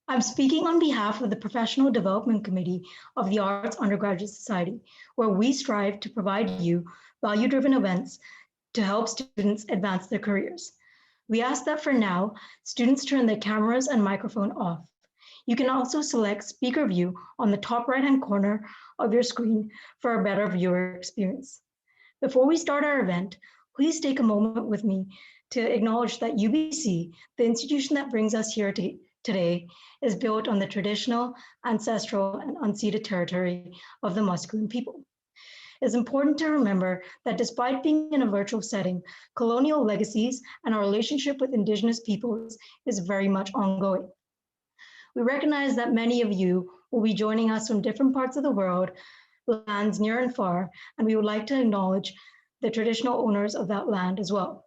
I'm speaking on behalf of the Professional Development Committee of the Arts Undergraduate Society, where we strive to provide you value-driven events to help students advance their careers. We ask that for now, students turn their cameras and microphone off. You can also select speaker view on the top right-hand corner of your screen for a better viewer experience. Before we start our event, please take a moment with me to acknowledge that UBC, the institution that brings us here today, is built on the traditional, ancestral, and unceded territory of the Musqueam people. It's important to remember that despite being in a virtual setting, colonial legacies and our relationship with Indigenous peoples is very much ongoing. We recognize that many of you will be joining us from different parts of the world, lands near and far, and we would like to acknowledge the traditional owners of that land as well.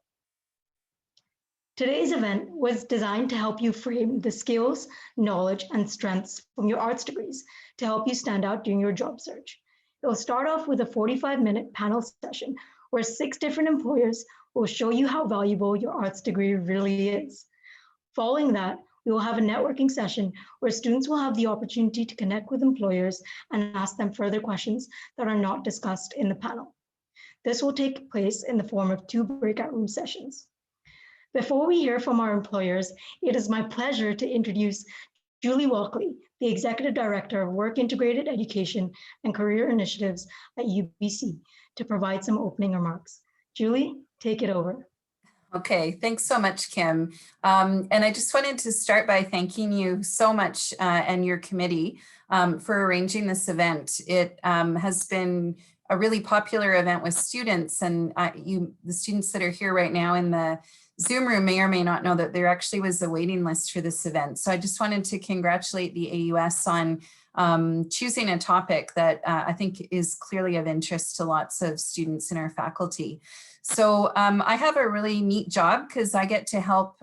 Today's event was designed to help you frame the skills, knowledge, and strengths from your arts degrees to help you stand out during your job search. It will start off with a 45-minute panel session where 6 different employers will show you how valuable your arts degree really is. Following that, we will have a networking session where students will have the opportunity to connect with employers and ask them further questions that are not discussed in the panel. This will take place in the form of 2 breakout room sessions. Before we hear from our employers, it is my pleasure to introduce Julie Walkley, the Executive Director of Work Integrated Education and Career Initiatives at UBC, to provide some opening remarks. Julie, take it over. Okay, thanks so much, Kim. And I just wanted to start by thanking you so much and your committee for arranging this event. It has been a really popular event with students, and the students that are here right now in the Zoom room may or may not know that there actually was a waiting list for this event. So I just wanted to congratulate the AUS on choosing a topic that I think is clearly of interest to lots of students in our faculty. So I have a really neat job because I get to help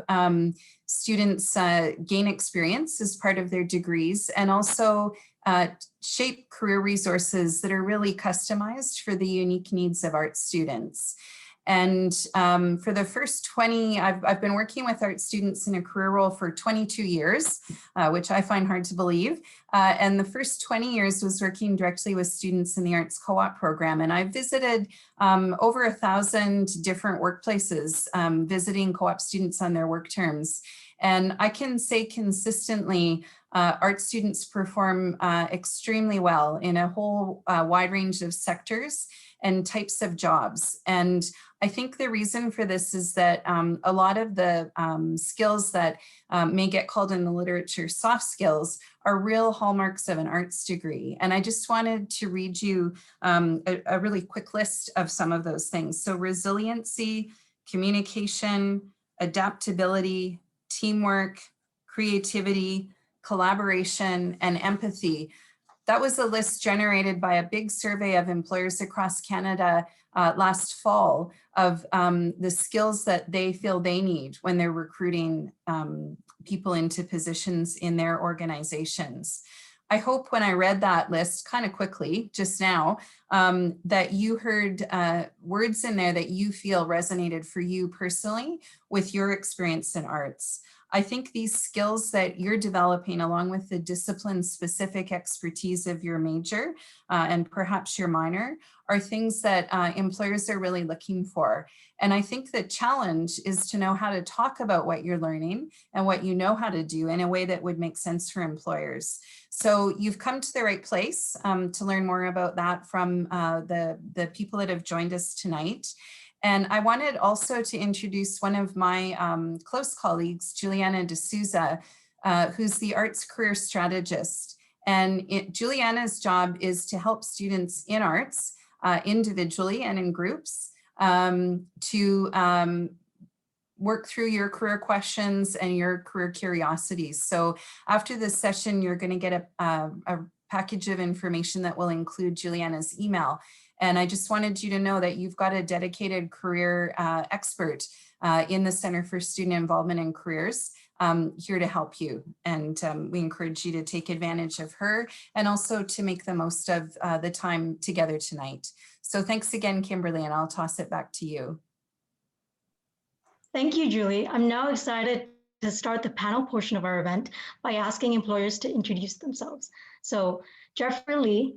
students gain experience as part of their degrees and also shape career resources that are really customized for the unique needs of art students. And for the first 20, I've been working with art students in a career role for 22 years, which I find hard to believe. And the first 20 years was working directly with students in the Arts Co-op program. And I visited over 1,000 different workplaces, visiting co-op students on their work terms. And I can say consistently, art students perform extremely well in a whole wide range of sectors and types of jobs. And I think the reason for this is that a lot of the skills that may get called in the literature soft skills are real hallmarks of an arts degree. And I just wanted to read you a really quick list of some of those things. So resiliency, communication, adaptability, teamwork, creativity, collaboration, and empathy. That was a list generated by a big survey of employers across Canada last fall of the skills that they feel they need when they're recruiting people into positions in their organizations. I hope when I read that list kind of quickly just now, that you heard words in there that you feel resonated for you personally with your experience in arts. I think these skills that you're developing along with the discipline-specific expertise of your major and perhaps your minor are things that employers are really looking for. And I think the challenge is to know how to talk about what you're learning and what you know how to do in a way that would make sense for employers. So you've come to the right place to learn more about that from the people that have joined us tonight. And I wanted also to introduce one of my close colleagues, Juliana D'Souza, who's the arts career strategist. And Juliana's job is to help students in arts individually and in groups to work through your career questions and your career curiosities. So after this session, you're going to get a package of information that will include Juliana's email. And I just wanted you to know that you've got a dedicated career expert in the Center for Student Involvement in Careers here to help you. And we encourage you to take advantage of her and also to make the most of the time together tonight. So thanks again, Kimberly, and I'll toss it back to you. Thank you, Julie. I'm now excited to start the panel portion of our event by asking employers to introduce themselves. So Geoffrey Lee,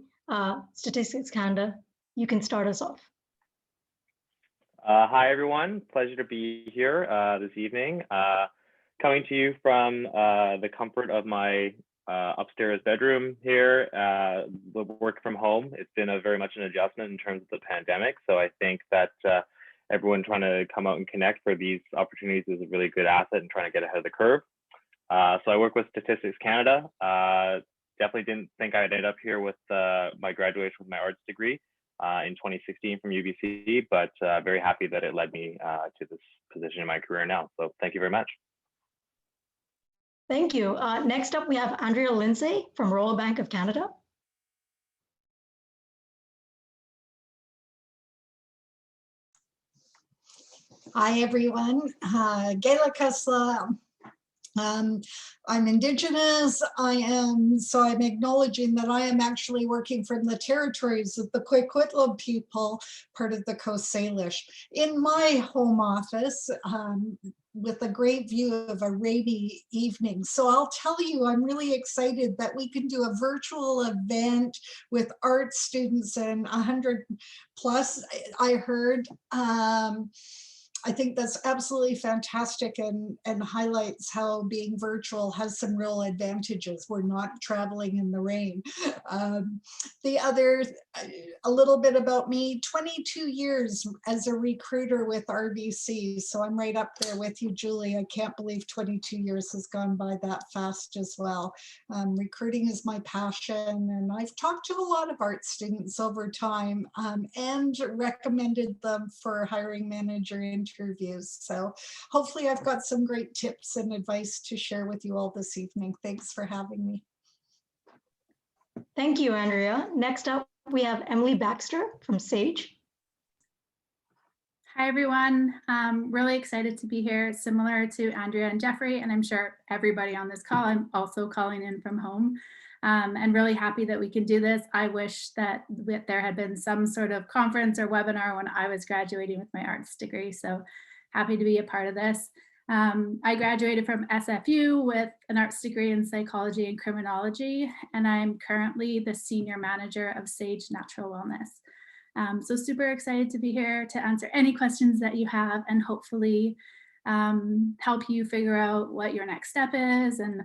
Statistics Canada, you can start us off. Hi, everyone. Pleasure to be here this evening. Coming to you from the comfort of my upstairs bedroom here, work from home. It's been very much an adjustment in terms of the pandemic. So I think that everyone trying to come out and connect for these opportunities is a really good asset and trying to get ahead of the curve. So I work with Statistics Canada. Definitely didn't think I'd end up here with my graduation with my arts degree in 2016 from UBC, but very happy that it led me to this position in my career now. So thank you very much. Thank you. Next up, we have Andrea Lindsay from Royal Bank of Canada. Hi, everyone. Gayla Kasla. I'm Indigenous. So I'm acknowledging that I am actually working from the territories of the Coquitlam people, part of the Coast Salish, in my home office with a great view of a rainy evening. So I'll tell you, I'm really excited that we can do a virtual event with art students and 100 plus, I heard. I think that's absolutely fantastic and highlights how being virtual has some real advantages. We're not traveling in the rain. The other, a little bit about me, 22 years as a recruiter with RBC. So I'm right up there with you, Julie. I can't believe 22 years has gone by that fast as well. Recruiting is my passion, and I've talked to a lot of art students over time and recommended them for hiring manager interviews. So hopefully I've got some great tips and advice to share with you all this evening. Thanks for having me. Thank you, Andrea. Next up, we have Emily Baxter from SAGE. Hi, everyone. Really excited to be here, similar to Andrea and Geoffrey, and I'm sure everybody on this call. I'm also calling in from home. And really happy that we can do this. I wish that there had been some sort of conference or webinar when I was graduating with my arts degree. So happy to be a part of this. I graduated from SFU with an arts degree in psychology and criminology, and I'm currently the senior manager of SAGE Natural Wellness. So super excited to be here to answer any questions that you have and hopefully help you figure out what your next step is and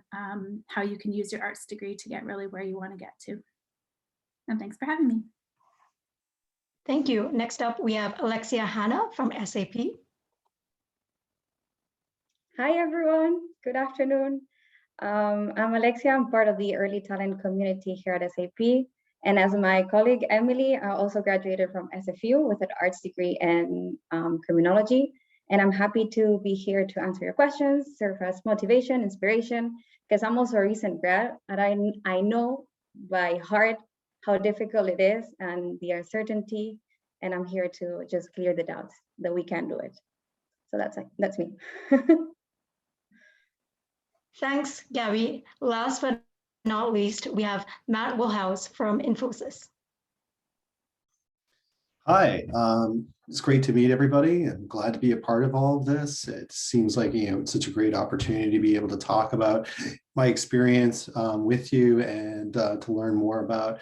how you can use your arts degree to get really where you want to get to. And thanks for having me. Thank you. Next up, we have Alexia Hanna from SAP. Hi, everyone. Good afternoon. I'm Alexia. I'm part of the early talent community here at SAP. And as my colleague, Emily, I also graduated from SFU with an arts degree in criminology. And I'm happy to be here to answer your questions, serve as motivation, inspiration, because I'm also a recent grad, and I know by heart how difficult it is and the uncertainty, and I'm here to just clear the doubts that we can do it. So that's me. Thanks, Gabi. Last but not least, we have Matt Wilhouse from Infosys. Hi, it's great to meet everybody. I'm glad to be a part of all of this. It seems like, it's such a great opportunity to be able to talk about my experience with you and to learn more about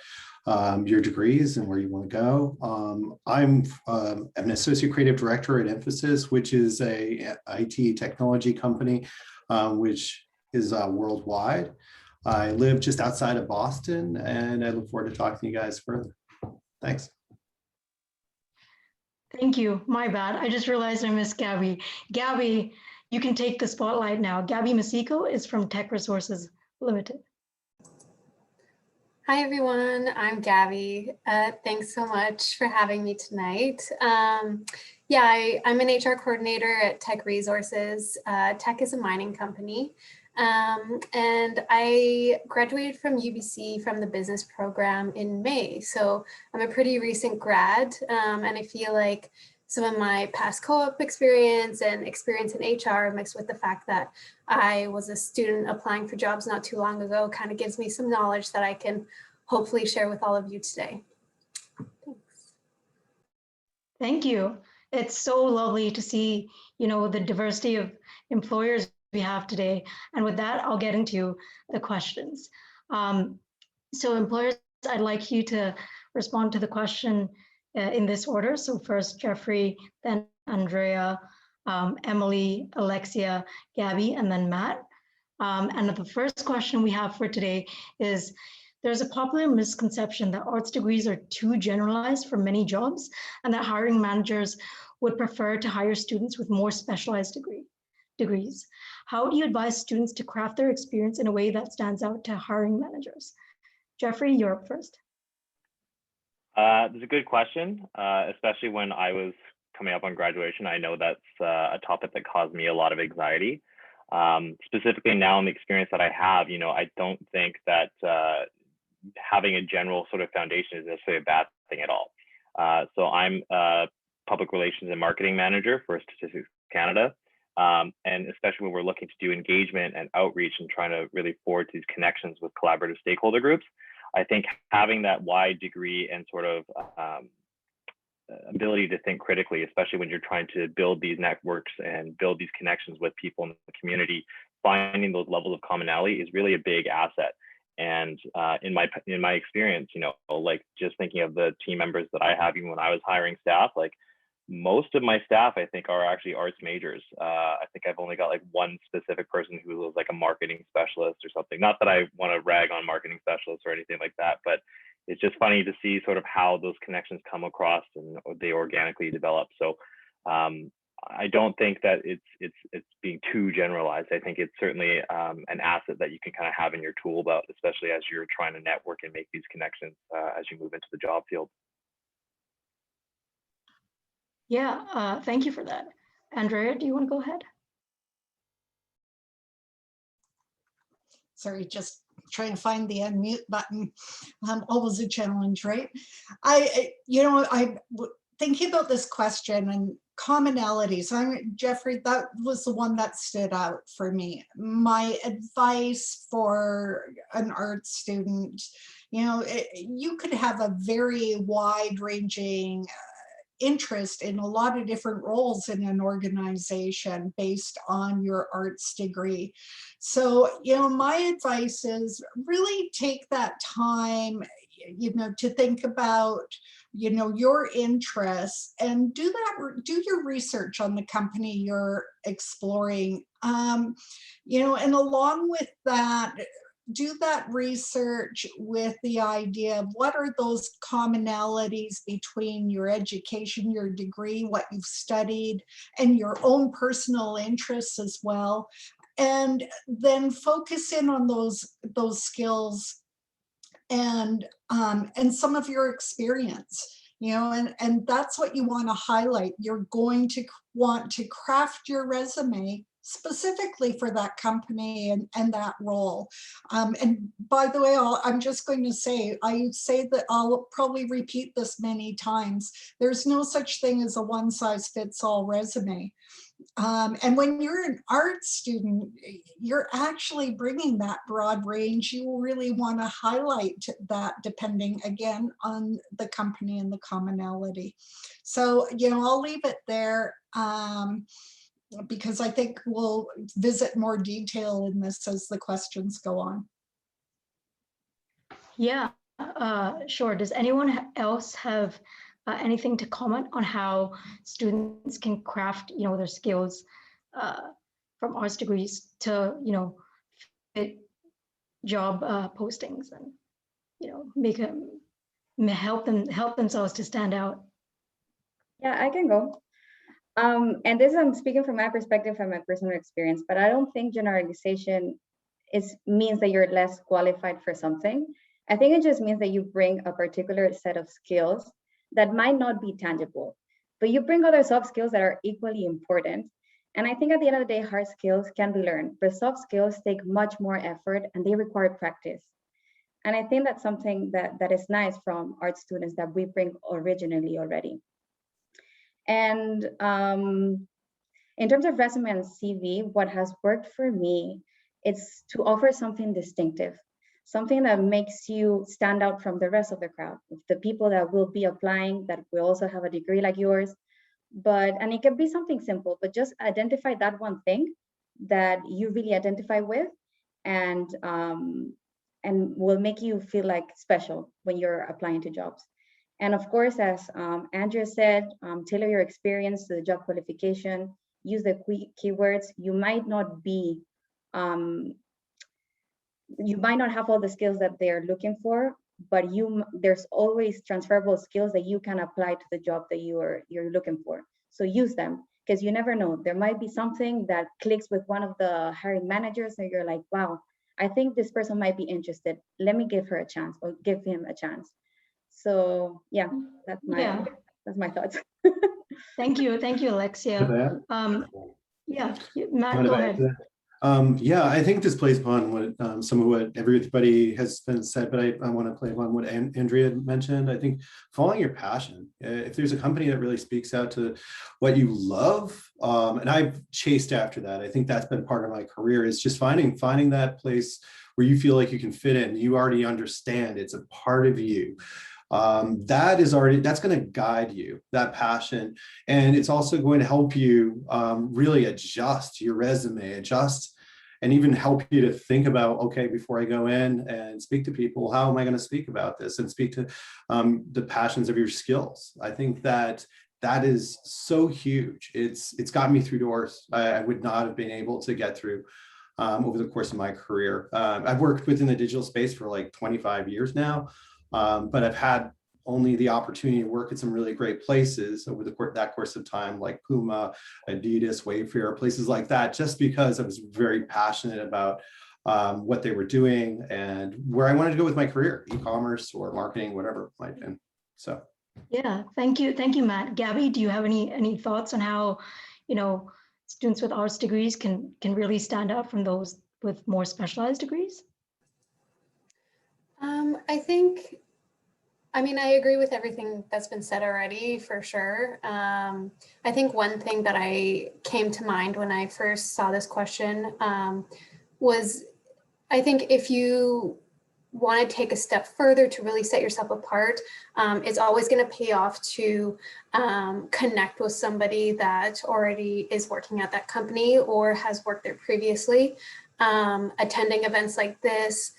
your degrees and where you want to go. I'm an associate creative director at Infosys, which is a IT technology company, which is worldwide. I live just outside of Boston, and I look forward to talking to you guys further. Thanks. Thank you. My bad. I just realized I missed Gabi. Gabi, you can take the spotlight now. Gabi Musico is from Teck Resources Limited. Hi, everyone. I'm Gabi. Thanks so much for having me tonight. I'm an HR coordinator at Teck Resources. Teck is a mining company. And I graduated from UBC from the business program in May. So I'm a pretty recent grad, and I feel like some of my past co-op experience and experience in HR mixed with the fact that I was a student applying for jobs not too long ago kind of gives me some knowledge that I can hopefully share with all of you today. Thanks. Thank you. It's so lovely to see, the diversity of employers we have today. And with that, I'll get into the questions. So employers, I'd like you to respond to the question in this order. So first, Geoffrey, then Andrea, Emily, Alexia, Gabi, and then Matt. And the first question we have for today is, there's a popular misconception that arts degrees are too generalized for many jobs and that hiring managers would prefer to hire students with more specialized degrees. How do you advise students to craft their experience in a way that stands out to hiring managers? Geoffrey, you're up first. That's a good question, especially when I was coming up on graduation. I know that's a topic that caused me a lot of anxiety. Specifically now in the experience that I have, I don't think that having a general sort of foundation is necessarily a bad thing at all. So I'm a public relations and marketing manager for Statistics Canada. And especially when we're looking to do engagement and outreach and trying to really forge these connections with collaborative stakeholder groups, I think having that wide degree and sort of ability to think critically, especially when you're trying to build these networks and build these connections with people in the community, finding those levels of commonality is really a big asset. And in my experience, like just thinking of the team members that I have, even when I was hiring staff, like most of my staff, I think, are actually arts majors. I think I've only got like one specific person who was like a marketing specialist or something. Not that I want to rag on marketing specialists or anything like that, but it's just funny to see sort of how those connections come across and they organically develop. So I don't think that it's being too generalized. I think it's certainly an asset that you can kind of have in your tool belt, especially as you're trying to network and make these connections as you move into the job field. Yeah, thank you for that. Andrea, do you want to go ahead? Sorry, just trying to find the unmute button. Always a challenge, right? I'm thinking about this question and commonalities. Geoffrey, that was the one that stood out for me. My advice for an art student, you could have a very wide-ranging interest in a lot of different roles in an organization based on your arts degree. So, my advice is really take that time, to think about, your interests and do your research on the company you're exploring. And along with that, do that research with the idea of what are those commonalities between your education, your degree, what you've studied, and your own personal interests as well. And then focus in on those skills and some of your experience, and that's what you want to highlight. You're going to want to craft your resume specifically for that company and that role. And by the way, I'm just going to say, I say that I'll probably repeat this many times. There's no such thing as a one-size-fits-all resume. And when you're an art student, you're actually bringing that broad range. You really want to highlight that depending, again, on the company and the commonality. So, I'll leave it there. Because I think we'll visit more detail in this as the questions go on. Yeah, sure. Does anyone else have anything to comment on how students can craft, their skills from arts degrees to, fit job postings and, help themselves to stand out? Yeah, I can go. And this I'm speaking from my perspective, from my personal experience, but I don't think generalization means that you're less qualified for something. I think it just means that you bring a particular set of skills that might not be tangible, but you bring other soft skills that are equally important. And I think at the end of the day, hard skills can be learned, but soft skills take much more effort and they require practice. And I think that's something that is nice from art students that we bring originally already. And in terms of resume and CV, what has worked for me is to offer something distinctive, something that makes you stand out from the rest of the crowd, the people that will be applying, that will also have a degree like yours. And it can be something simple, but just identify that one thing that you really identify with, and will make you feel like special when you're applying to jobs. And of course, as Andrea said, tailor your experience to the job qualification, use the keywords. You might not have all the skills that they're looking for, but there's always transferable skills that you can apply to the job that you're looking for. So use them, because you never know. There might be something that clicks with one of the hiring managers and you're like, wow, I think this person might be interested. Let me give her a chance, or give him a chance. So yeah, that's my thoughts. Thank you, Alexia. Yeah, Matt, go ahead. Yeah, I think this plays upon what some of what everybody has been said, but I want to play upon what Andrea mentioned. I think following your passion. If there's a company that really speaks out to what you love, and I've chased after that. I think that's been part of my career, is just finding that place where you feel like you can fit in. You already understand it's a part of you. That's going to guide you, that passion. And it's also going to help you really adjust your resume, and even help you to think about, okay, before I go in and speak to people, how am I going to speak about this and speak to the passions of your skills? I think that is so huge. It's gotten me through doors I would not have been able to get through over the course of my career. I've worked within the digital space for like 25 years now. But I've had only the opportunity to work at some really great places over that course of time, like Puma, Adidas, Wayfair, places like that, just because I was very passionate about what they were doing and where I wanted to go with my career, e-commerce or marketing, whatever it might have been. So. Yeah, thank you, Matt. Gabi, do you have any thoughts on how, students with arts degrees can really stand out from those with more specialized degrees? I agree with everything that's been said already, for sure. I think one thing that came to mind when I first saw this question was, I think if you want to take a step further to really set yourself apart, it's always going to pay off to connect with somebody that already is working at that company or has worked there previously. Attending events like this,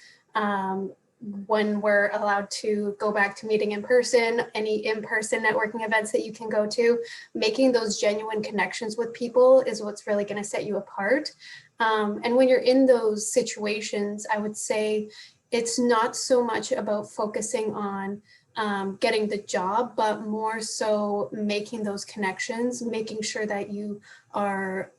when we're allowed to go back to meeting in person, any in-person networking events that you can go to, making those genuine connections with people is what's really going to set you apart. And when you're in those situations, I would say it's not so much about focusing on getting the job, but more so making those connections, making sure that you are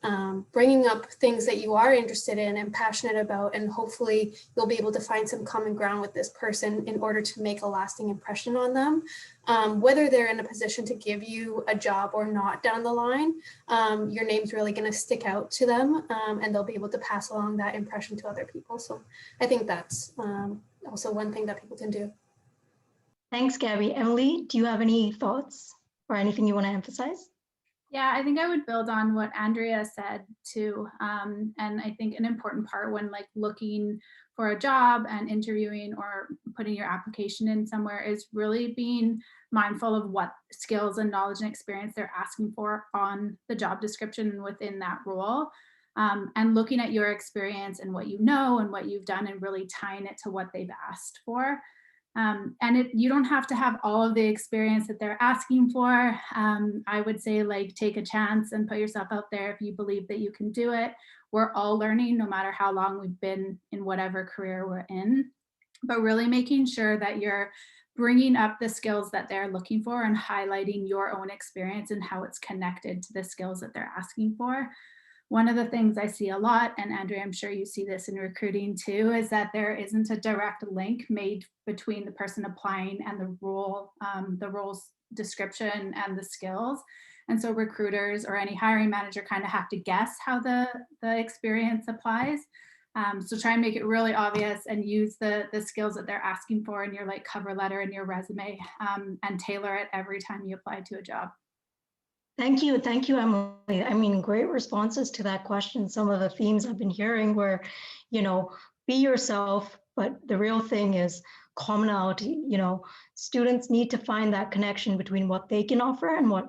bringing up things that you are interested in and passionate about, and hopefully you'll be able to find some common ground with this person in order to make a lasting impression on them. Whether they're in a position to give you a job or not down the line, your name's really going to stick out to them, and they'll be able to pass along that impression to other people. So I think that's also one thing that people can do. Thanks, Gabi. Emily, do you have any thoughts or anything you want to emphasize? Yeah, I think I would build on what Andrea said too. And I think an important part when looking for a job and interviewing or putting your application in somewhere is really being mindful of what skills and knowledge and experience they're asking for on the job description within that role. And looking at your experience and what you know and what you've done and really tying it to what they've asked for. And you don't have to have all of the experience that they're asking for. I would say take a chance and put yourself out there if you believe that you can do it. We're all learning no matter how long we've been in whatever career we're in, but really making sure that you're bringing up the skills that they're looking for and highlighting your own experience and how it's connected to the skills that they're asking for. One of the things I see a lot, and Andrea, I'm sure you see this in recruiting too, is that there isn't a direct link made between the person applying and the role's description and the skills. And so recruiters or any hiring manager kind of have to guess how the experience applies. So try and make it really obvious and use the skills that they're asking for in your cover letter and your resume, and tailor it every time you apply to a job. Thank you, Emily. Great responses to that question. Some of the themes I've been hearing were, be yourself, but the real thing is commonality. Students need to find that connection between what they can offer and what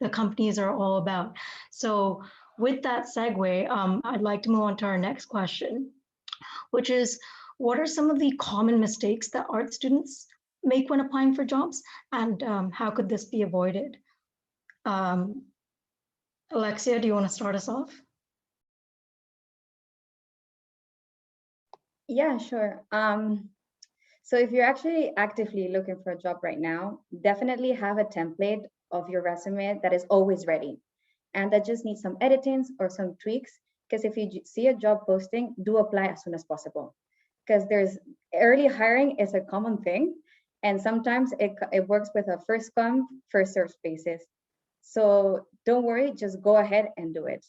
the companies are all about. So with that segue, I'd like to move on to our next question, which is, what are some of the common mistakes that art students make when applying for jobs, and how could this be avoided? Alexia, do you want to start us off? Yeah, sure. So if you're actually actively looking for a job right now, definitely have a template of your resume that is always ready and that just needs some editings or some tweaks. Because if you see a job posting, do apply as soon as possible. Because there's early hiring is a common thing. And sometimes it works with a first come, first served basis. So don't worry, just go ahead and do it.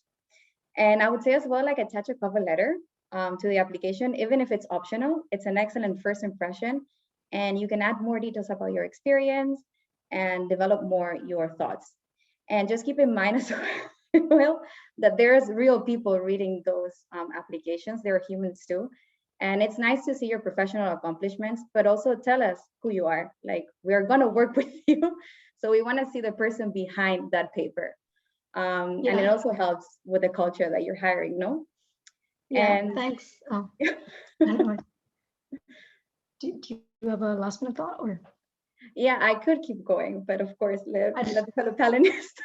And I would say as well, like attach a cover letter to the application, even if it's optional. It's an excellent first impression, and you can add more details about your experience and develop more your thoughts. And just keep in mind as well that there's real people reading those applications. They're humans too. And it's nice to see your professional accomplishments, but also tell us who you are. Like, we're gonna work with you. So we wanna see the person behind that paper. And it also helps with the culture that you're hiring, no? Yeah, And thanks. Oh, anyway. Do you have a last minute thought, or? Yeah, I could keep going, but of course, let the fellow panelists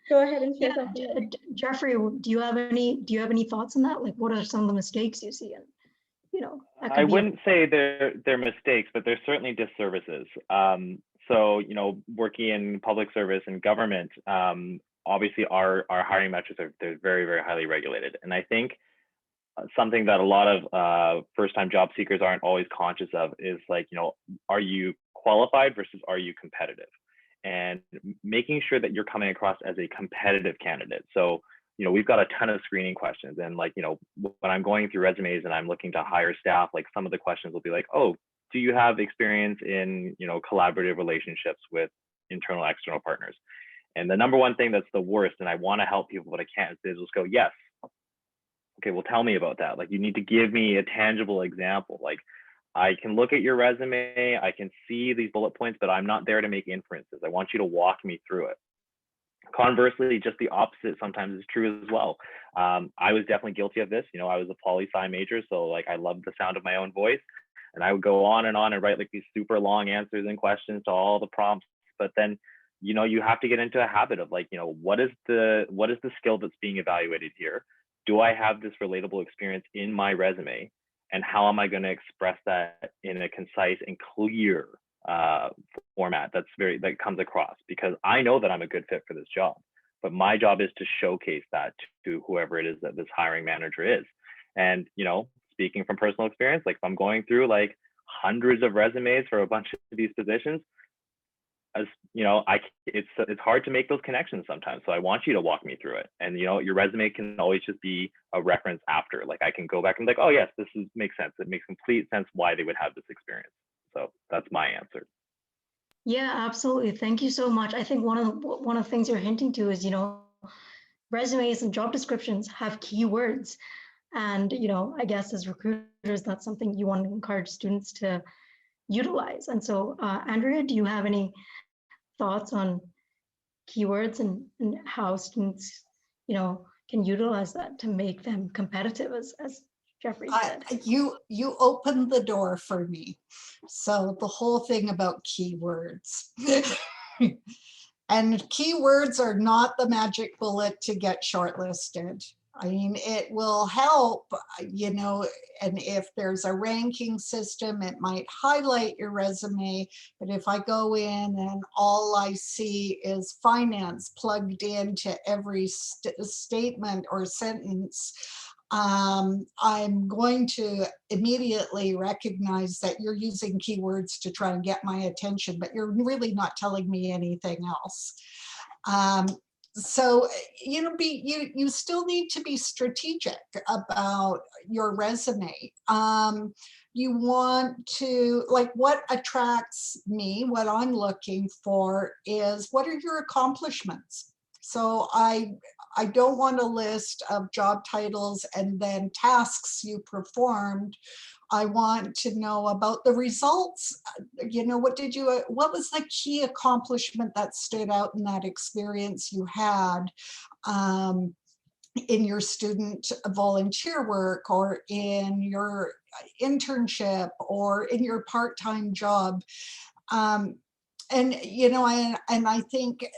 go ahead and share something. Geoffrey, do you have any thoughts on that? Like, what are some of the mistakes you see? And I wouldn't say they're mistakes, but they're certainly disservices. So working in public service and government, obviously our hiring metrics they're very, very highly regulated, and I think something that a lot of first-time job seekers aren't always conscious of is like, are you qualified versus are you competitive, and making sure that you're coming across as a competitive candidate. So we've got a ton of screening questions, and like when I'm going through resumes and I'm looking to hire staff, like some of the questions will be like, oh, do you have experience in collaborative relationships with internal external partners? And the number one thing that's the worst, and I want to help people, but I can't, is just go, yes. Okay, well, tell me about that. Like, you need to give me a tangible example. Like, I can look at your resume, I can see these bullet points, but I'm not there to make inferences. I want you to walk me through it. Conversely, just the opposite sometimes is true as well. I was definitely guilty of this. I was a poli-sci major, so like I loved the sound of my own voice, and I would go on and write like these super long answers and questions to all the prompts. But then, you have to get into a habit of like, what is the skill that's being evaluated here? Do I have this relatable experience in my resume? And how am I going to express that in a concise and clear format that comes across? Because I know that I'm a good fit for this job, but my job is to showcase that to whoever it is that this hiring manager is. And speaking from personal experience, like if I'm going through like hundreds of resumes for a bunch of these positions, as it's hard to make those connections sometimes. So I want you to walk me through it. And your resume can always just be a reference after. Like I can go back and be like, oh yes, makes sense. It makes complete sense why they would have this experience. So that's my answer. Yeah, absolutely. Thank you so much. I think one of the things you're hinting to is, resumes and job descriptions have keywords. And, I guess as recruiters, that's something you want to encourage students to utilize. And so, Andrea, do you have any thoughts on keywords and how students, can utilize that to make them competitive, as Geoffrey said? You opened the door for me. So the whole thing about keywords. And keywords are not the magic bullet to get shortlisted. I mean, it will help, and if there's a ranking system, it might highlight your resume. But if I go in and all I see is finance plugged into every statement or sentence, I'm going to immediately recognize that you're using keywords to try and get my attention, but you're really not telling me anything else. So, you still need to be strategic about your resume. You want to, like, what attracts me, what I'm looking for is, what are your accomplishments? So I don't want a list of job titles and then tasks you performed. I want to know about the results. What was the key accomplishment that stood out in that experience you had? in your student volunteer work or in your internship or in your part-time job. And, you know, and I think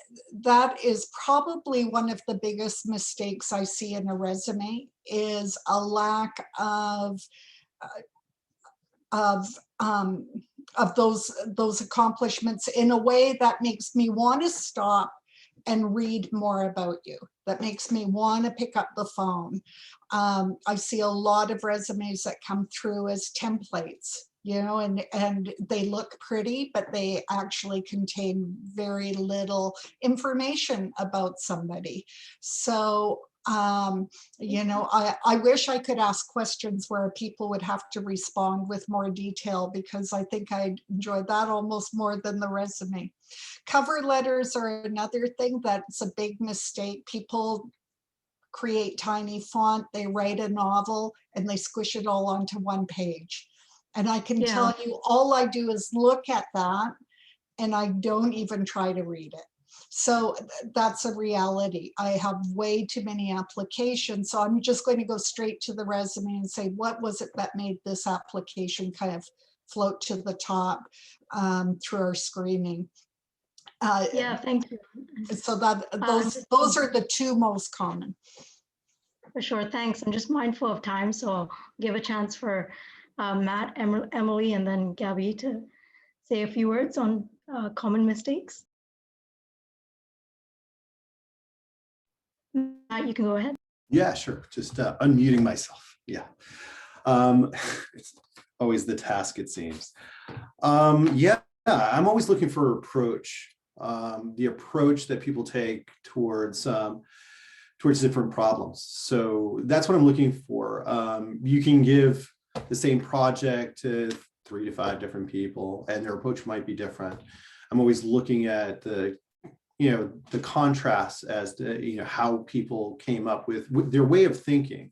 that is probably one of the biggest mistakes I see in a resume, is a lack of those accomplishments in a way that makes me want to stop and read more about you, that makes me want to pick up the phone. I see a lot of resumes that come through as templates, you know, and they look pretty, but they actually contain very little information about somebody. So you know, I wish I could ask questions where people would have to respond with more detail, because I think I'd enjoy that almost more than the resume. Cover letters are another thing that's a big mistake. People create tiny font, they write a novel, and they squish it all onto one page. And I can tell you, all I do is look at that, and I don't even try to read it. So that's a reality. I have way too many applications. So I'm just going to go straight to the resume and say, what was it that made this application kind of float to the top through our screening? Yeah, thank you. So that those are the two most common. For sure, thanks. I'm just mindful of time, so I'll give a chance for Matt, Emily, and then Gabi to say a few words on common mistakes. Matt, you can go ahead. Yeah, sure. Just unmuting myself. Yeah. It's always the task, it seems. Yeah, I'm always looking for approach, the approach that people take towards different problems. So that's what I'm looking for. You can give the same project to 3 to 5 different people, and their approach might be different. I'm always looking at the contrast as to, how people came up with their way of thinking.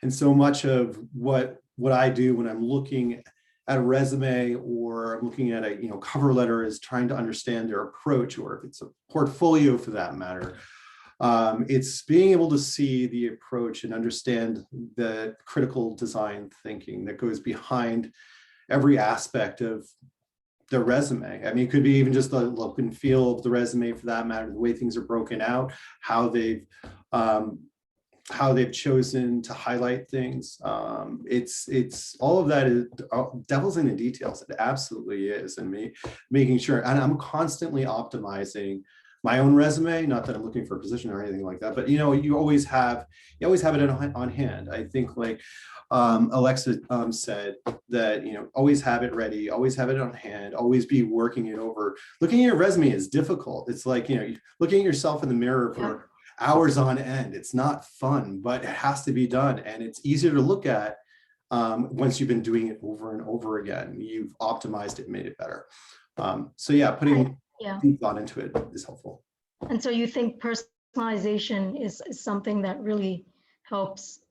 And so much of what I do when I'm looking at a resume or I'm looking at a cover letter is trying to understand their approach, or if it's a portfolio for that matter. It's being able to see the approach and understand the critical design thinking that goes behind every aspect of the resume. I mean, it could be even just the look and feel of the resume for that matter, the way things are broken out, how they've chosen to highlight things. It's all of that is devil's in the details. It absolutely is. And making sure, and I'm constantly optimizing my own resume, not that I'm looking for a position or anything like that, but you always have it on hand. I think like Alexia said that, always have it ready, always have it on hand, always be working it over. Looking at your resume is difficult. It's like, looking at yourself in the mirror for hours on end. It's not fun, but it has to be done. And it's easier to look at once you've been doing it over and over again. You've optimized it, made it better. So yeah, putting deep thought into it is helpful. And so you think personalization is something that really helps,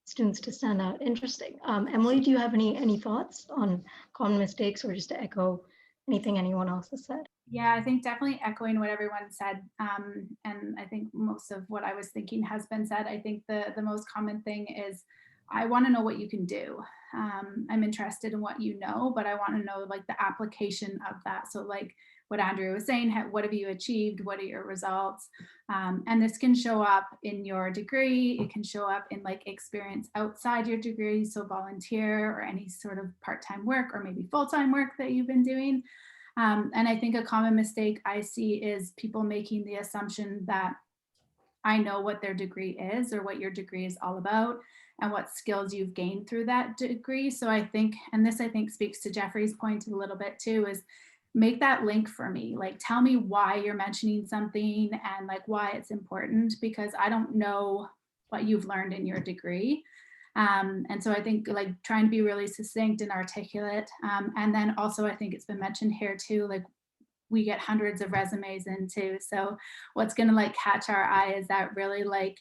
students to stand out. Interesting. Emily, do you have any thoughts on common mistakes, or just to echo anything anyone else has said? Yeah, I think definitely echoing what everyone said. And I think most of what I was thinking has been said. I think the most common thing is, I want to know what you can do. I'm interested in what you know, but I want to know like the application of that. So like what Andrea was saying, what have you achieved? What are your results? And this can show up in your degree. It can show up in like experience outside your degree. So volunteer or any sort of part-time work or maybe full-time work that you've been doing. And I think a common mistake I see is people making the assumption that I know what their degree is or what your degree is all about and what skills you've gained through that degree. So I think, and this I think speaks to Geoffrey's point a little bit too, is make that link for me. Like, tell me why you're mentioning something and like why it's important, because I don't know what you've learned in your degree. And so I think like trying to be really succinct and articulate. And then also I think it's been mentioned here too, like we get hundreds of resumes in too. So what's gonna like catch our eye is that really like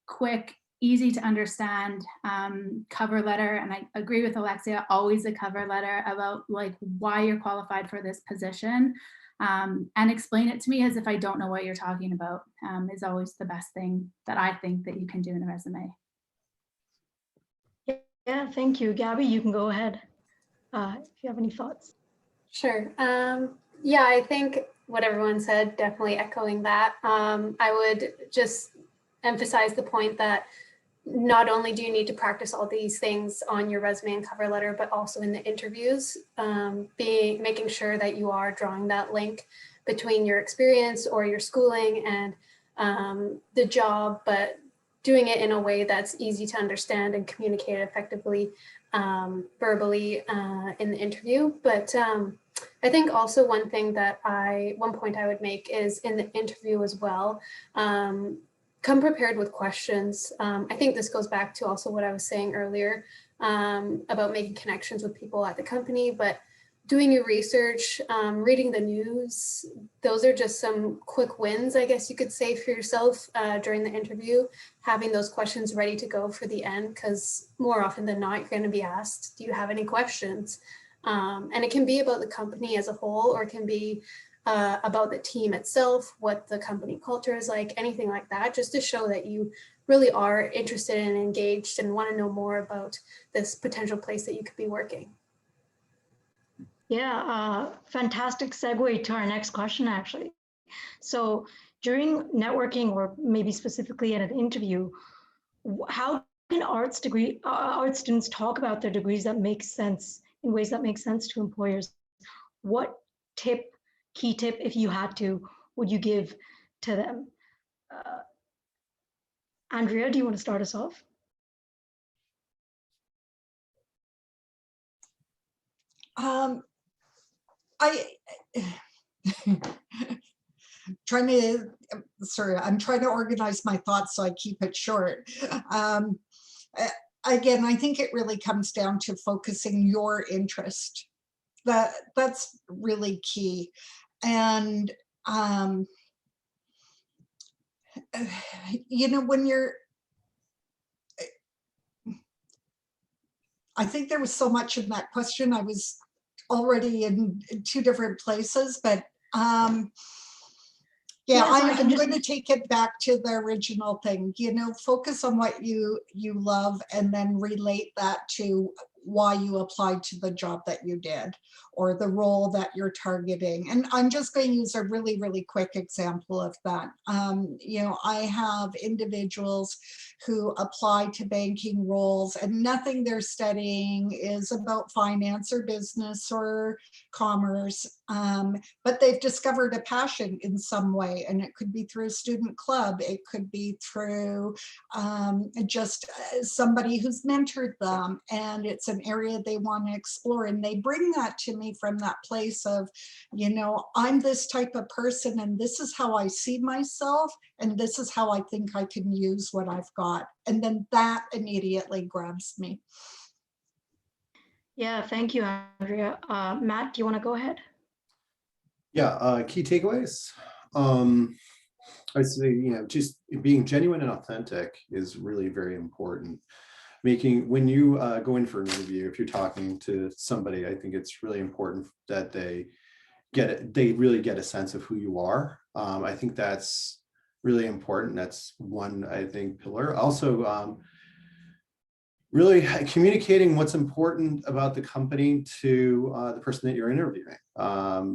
quick, easy to understand cover letter. And I agree with Alexia, always a cover letter about like why you're qualified for this position. and explain it to me as if I don't know what you're talking about, is always the best thing that I think that you can do in a resume. Yeah, thank you. Gabi, you can go ahead if you have any thoughts. Sure. Yeah, I think what everyone said, definitely echoing that. I would just emphasize the point that not only do you need to practice all these things on your resume and cover letter, but also in the interviews, making sure that you are drawing that link between your experience or your schooling and the job, but doing it in a way that's easy to understand and communicate effectively verbally in the interview. But I think also one point I would make is in the interview as well, come prepared with questions. I think this goes back to also what I was saying earlier about making connections with people at the company, but doing your research, reading the news, those are just some quick wins, I guess you could say, for yourself during the interview, having those questions ready to go for the end, because more often than not, you're going to be asked, do you have any questions? And it can be about the company as a whole, or it can be about the team itself, what the company culture is like, anything like that, just to show that you really are interested and engaged and want to know more about this potential place that you could be working. Yeah, fantastic segue to our next question, actually. So during networking, or maybe specifically at an interview, how can art students talk about their degrees that make sense in ways that make sense to employers? What key tip, if you had to, would you give to them? Andrea, do you want to start us off? I'm trying to organize my thoughts so I keep it short. Again, I think it really comes down to focusing your interest. That's really key. And you know, I think there was so much in that question. I was already in two different places, but yeah, I'm going to take it back to the original thing. You know, focus on what you love, and then relate that to why you applied to the job that you did, or the role that you're targeting. And I'm just going to use a really, really quick example of that. You know, I have individuals who apply to banking roles, and nothing they're studying is about finance or business or commerce, but they've discovered a passion in some way, and it could be through a student club, it could be through just somebody who's mentored them, and it's an area they want to explore, and they bring that to me from that place of, you know, I'm this type of person, and this is how I see myself, and this is how I think I can use what I've got. And then that immediately grabs me. Yeah, thank you, Andrea. Matt, do you want to go ahead? Yeah, key takeaways. I say, you know, just being genuine and authentic is really very important. When you go in for an interview, if you're talking to somebody, I think it's really important that they really get a sense of who you are. I think that's really important. That's one, I think, pillar. Also, really communicating what's important about the company to the person that you're interviewing.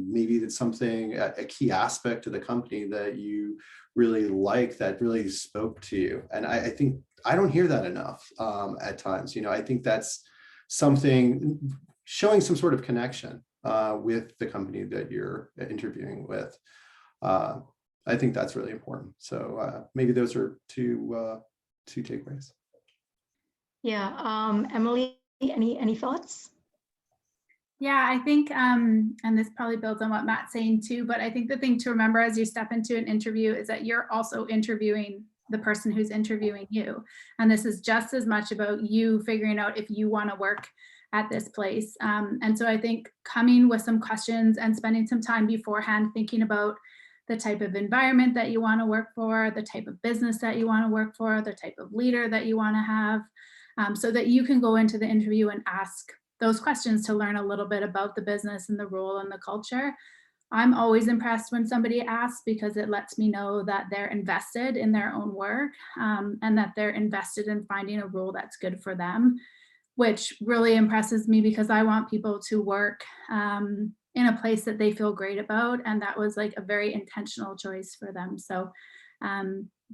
Maybe that's something, a key aspect of the company that you really like, that really spoke to you. And I think I don't hear that enough at times. You know, I think that's something, showing some sort of connection with the company that you're interviewing with. I think that's really important. So maybe those are two takeaways. Yeah, Emily, any thoughts? Yeah, I think, and this probably builds on what Matt's saying too, but I think the thing to remember as you step into an interview is that you're also interviewing the person who's interviewing you. And this is just as much about you figuring out if you want to work at this place. And so I think coming with some questions and spending some time beforehand thinking about the type of environment that you want to work for, the type of business that you want to work for, the type of leader that you want to have, so that you can go into the interview and ask those questions to learn a little bit about the business and the role and the culture. I'm always impressed when somebody asks, because it lets me know that they're invested in their own work, and that they're invested in finding a role that's good for them, which really impresses me because I want people to work in a place that they feel great about. And that was like a very intentional choice for them. So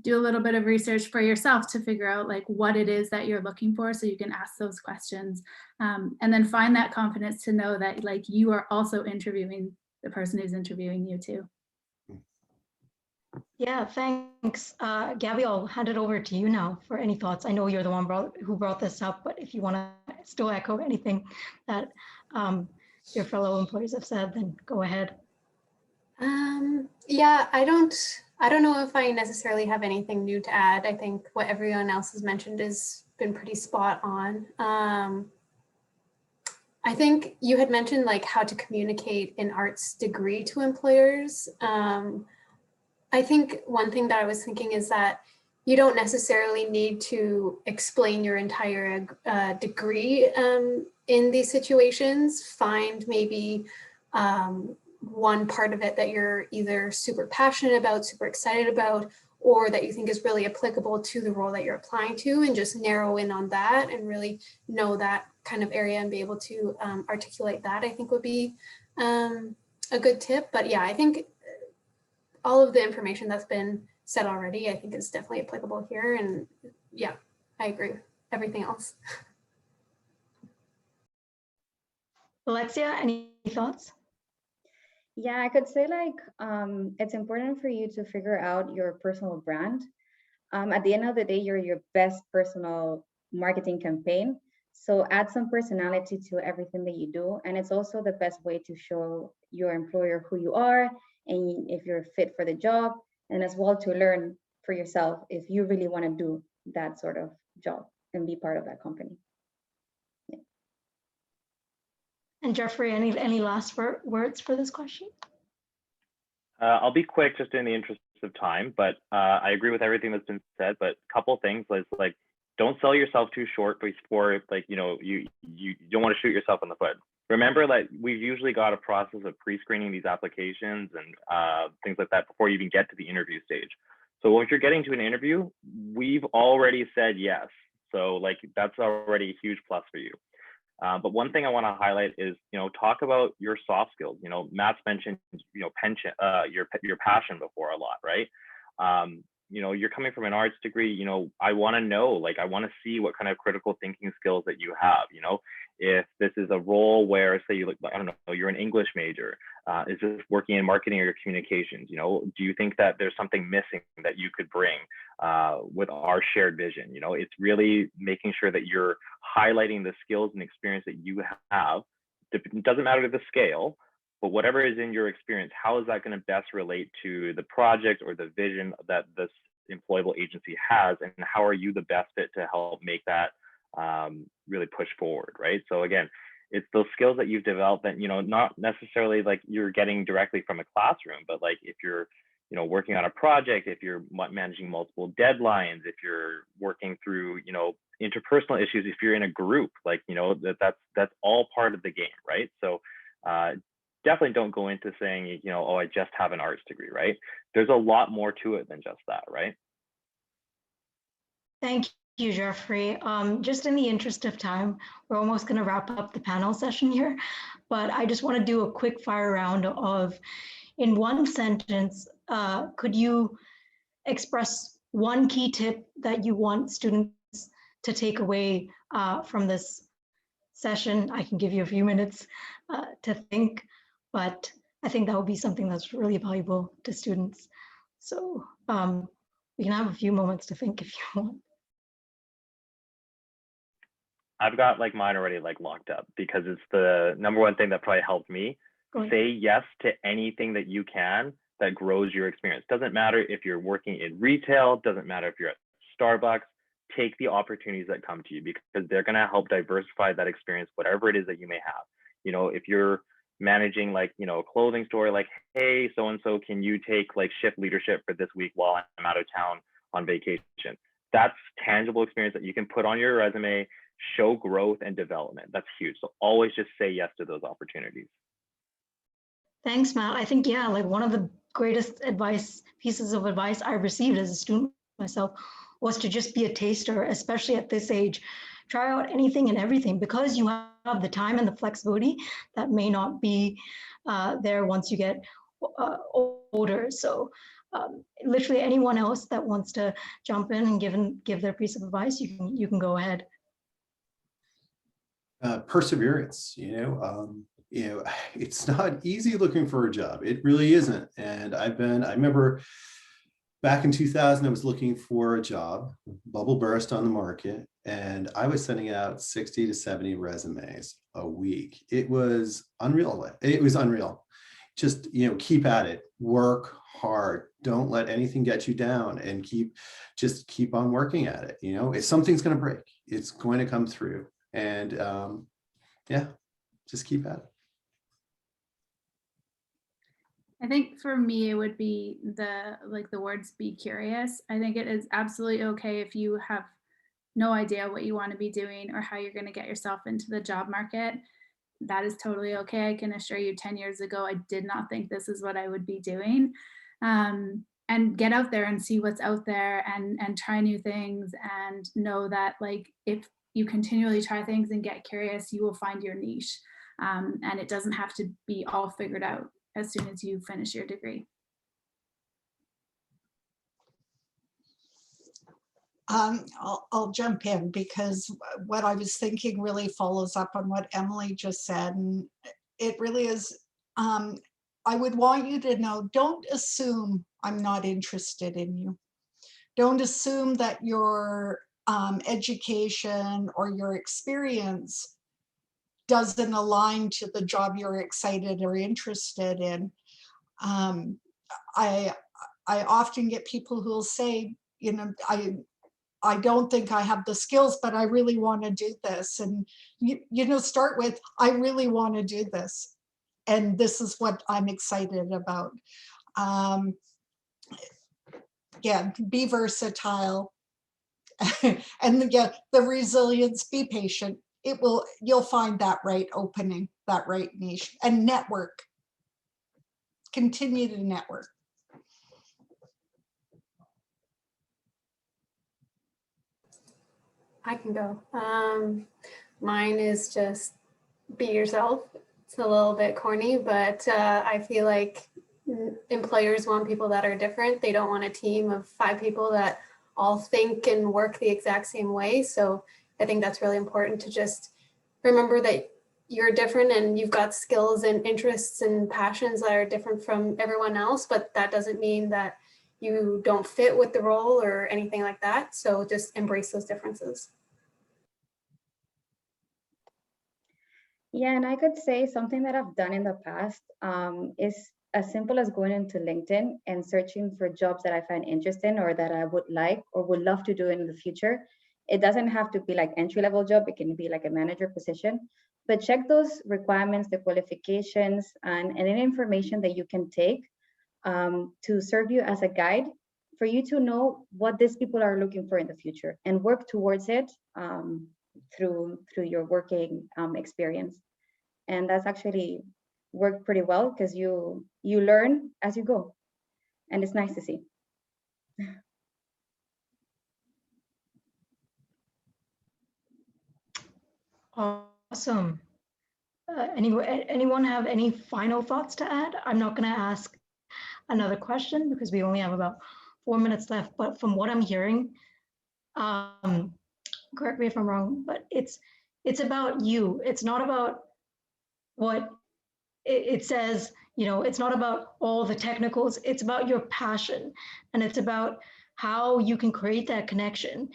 do a little bit of research for yourself to figure out like what it is that you're looking for, so you can ask those questions, and then find that confidence to know that like you are also interviewing the person who's interviewing you too. Yeah, thanks. Gabi, I'll hand it over to you now for any thoughts. I know you're the one who brought this up, but if you want to still echo anything that your fellow employees have said, then go ahead. Yeah, I don't know if I necessarily have anything new to add. I think what everyone else has mentioned has been pretty spot on. I think you had mentioned like how to communicate an arts degree to employers. I think one thing that I was thinking is that you don't necessarily need to explain your entire degree in these situations. Find maybe one part of it that you're either super passionate about, super excited about, or that you think is really applicable to the role that you're applying to, and just narrow in on that and really know that kind of area and be able to articulate that, I think would be a good tip. But yeah, I think all of the information that's been said already, I think is definitely applicable here. And yeah, I agree with everything else. Alexia, any thoughts? Yeah, I could say like it's important for you to figure out your personal brand. At the end of the day, you're your best personal marketing campaign. So add some personality to everything that you do. And it's also the best way to show your employer who you are and if you're fit for the job, and as well to learn for yourself if you really want to do that sort of job and be part of that company. Yeah. And Geoffrey, any last words for this question? I'll be quick just in the interest of time, but I agree with everything that's been said, but a couple things is like, don't sell yourself too short before, like, you know, you don't want to shoot yourself in the foot. Remember that we've usually got a process of pre-screening these applications and things like that before you even get to the interview stage. So if you're getting to an interview, we've already said yes. So like, that's already a huge plus for you. But one thing I want to highlight is, you know, talk about your soft skills. You know, Matt's mentioned, you know, your passion before a lot, right? You know, you're coming from an arts degree, you know, I want to know, like, I want to see what kind of critical thinking skills that you have. You know, if this is a role where, say, you, I don't know, you're an English major, is this working in marketing or communications? You know, do you think that there's something missing that you could bring with our shared vision? You know, it's really making sure that you're highlighting the skills and experience that you have. It doesn't matter the scale, but whatever is in your experience, how is that going to best relate to the project or the vision that this employable agency has, and how are you the best fit to help make that really push forward, right? So again, it's those skills that you've developed that, you know, not necessarily like you're getting directly from a classroom, but like if you're, you know, working on a project, if you're managing multiple deadlines, if you're working through, you know, interpersonal issues, if you're in a group, like, you know, that's all part of the game, right? So definitely don't go into saying, you know, oh, I just have an arts degree, right? There's a lot more to it than just that, right? Thank you, Geoffrey. Just in the interest of time, we're almost going to wrap up the panel session here, but I just want to do a quick fire round of, in one sentence, could you express one key tip that you want students to take away from this session? I can give you a few minutes to think, but I think that would be something that's really valuable to students. So we can have a few moments to think if you want. I've got like mine already like locked up because it's the number one thing that probably helped me. Say yes to anything that you can that grows your experience. Doesn't matter if you're working in retail, doesn't matter if you're at Starbucks, take the opportunities that come to you because they're going to help diversify that experience, whatever it is that you may have. You know, if you're managing like, you know, a clothing store, like, hey, so-and-so, can you take like shift leadership for this week while I'm out of town on vacation? That's tangible experience that you can put on your resume, show growth and development. That's huge. So always just say yes to those opportunities. Thanks, Matt. I think, yeah, like one of the greatest pieces of advice I received as a student myself was to just be a taster, especially at this age. Try out anything and everything because you have the time and the flexibility that may not be there once you get older. So literally anyone else that wants to jump in and give their piece of advice, you can go ahead. Perseverance, it's not easy looking for a job. It really isn't. And I remember back in 2000, I was looking for a job, bubble burst on the market, and I was sending out 60 to 70 resumes a week. It was unreal. Just, keep at it, work hard. Don't let anything get you down and keep on working at it. If something's going to break, it's going to come through. And yeah, just keep at it. I think for me, it would be the words be curious. I think it is absolutely okay if you have no idea what you want to be doing or how you're going to get yourself into the job market. That is totally okay. I can assure you 10 years ago, I did not think this is what I would be doing. And get out there and see what's out there and try new things and know that if you continually try things and get curious, you will find your niche. And it doesn't have to be all figured out as soon as you finish your degree. I'll jump in because what I was thinking really follows up on what Emily just said. And it really is, I would want you to know, don't assume I'm not interested in you. Don't assume that your education or your experience doesn't align to the job you're excited or interested in. I often get people who will say, I don't think I have the skills, but I really want to do this. And start with, I really want to do this. And this is what I'm excited about. Yeah, be versatile. And the resilience, be patient. You'll find that right opening, that right niche, and network. Continue to network. I can go. Mine is just be yourself. It's a little bit corny, but I feel like employers want people that are different. They don't want a team of 5 people that all think and work the exact same way. So I think that's really important to just remember that you're different and you've got skills and interests and passions that are different from everyone else, but that doesn't mean that you don't fit with the role or anything like that. So just embrace those differences. Yeah, and I could say something that I've done in the past is as simple as going into LinkedIn and searching for jobs that I find interesting or that I would like or would love to do in the future. It doesn't have to be like entry-level job. It can be like a manager position, but check those requirements, the qualifications, and any information that you can take to serve you as a guide for you to know what these people are looking for in the future and work towards it through your working experience. And that's actually worked pretty well because you learn as you go, and it's nice to see. Awesome. Anyone have any final thoughts to add? I'm not going to ask another question because we only have about 4 minutes left, but from what I'm hearing, correct me if I'm wrong, but it's about you. It's not about what it says, it's not about all the technicals. It's about your passion, and it's about how you can create that connection,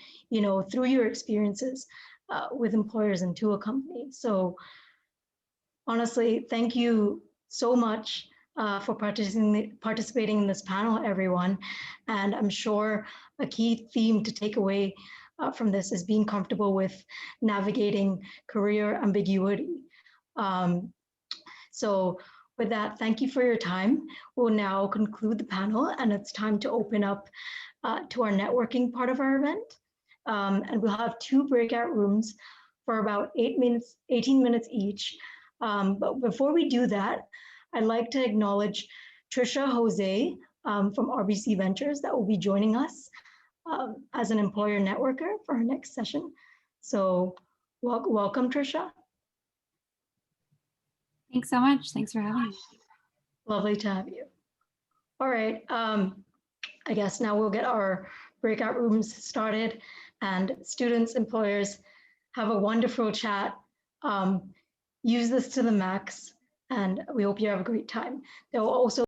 through your experiences with employers and to a company. So honestly, thank you so much for participating in this panel, everyone. And I'm sure a key theme to take away from this is being comfortable with navigating career ambiguity. So with that, thank you for your time. We'll now conclude the panel, and it's time to open up to our networking part of our event. And we'll have 2 breakout rooms for about 18 minutes each. But before we do that, I'd like to acknowledge Tricia Jose from RBC Ventures that will be joining us as an employer networker for our next session. So welcome, Tricia. Thanks so much. Thanks for having me. Lovely to have you. All right, I guess now we'll get our breakout rooms started, and students, employers, have a wonderful chat. Use this to the max, and we hope you have a great time. There will also